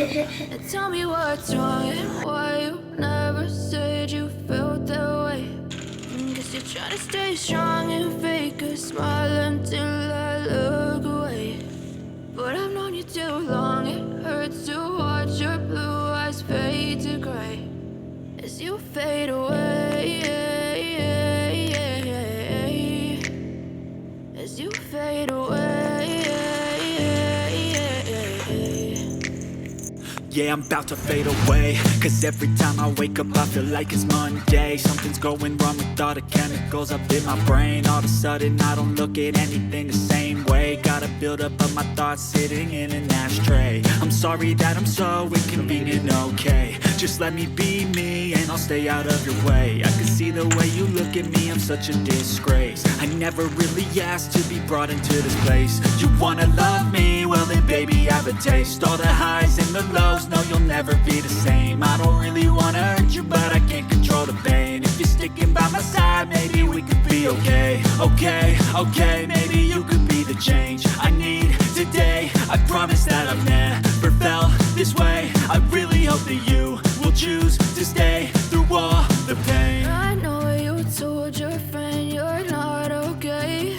And tell me what's wrong and why you never said you felt that way. Guess you're trying to stay strong and fake a smile until I look away. But I've known you too long, it hurts to watch your blue eyes fade to gray as you fade away, as you fade away. Yeah, I'm about to fade away, cause every time I wake up I feel like it's Monday. Something's going wrong with all the chemicals up in my brain. All of a sudden I don't look at anything the same way. Got a buildup of my thoughts sitting in an ashtray. I'm sorry that I'm so inconvenient, okay. Just let me be me and I'll stay out of your way. I can see the way you look at me, I'm such a disgrace. I never really asked to be brought into this place. You wanna love me? Well then baby I have a taste. All the highs and the lows, no you'll never be the same. I don't really wanna hurt you but I can't control the pain. If you're sticking by my side maybe we could be okay. Okay, maybe you could be the change I need today. I promise that I've never felt this way. I really hope that you will choose to stay through all the pain. I know you told your friend you're not okay.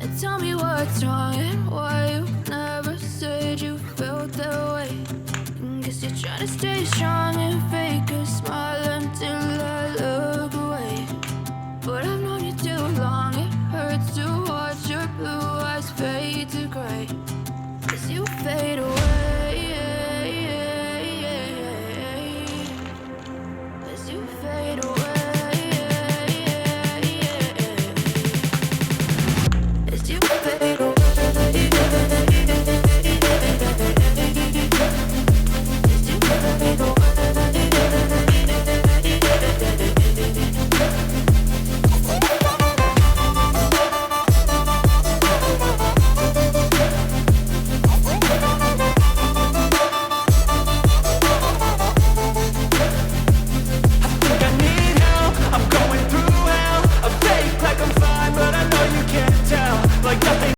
And tell me what's wrong and why you never said you felt that way. Guess you're trying to stay strong and fake a smile until I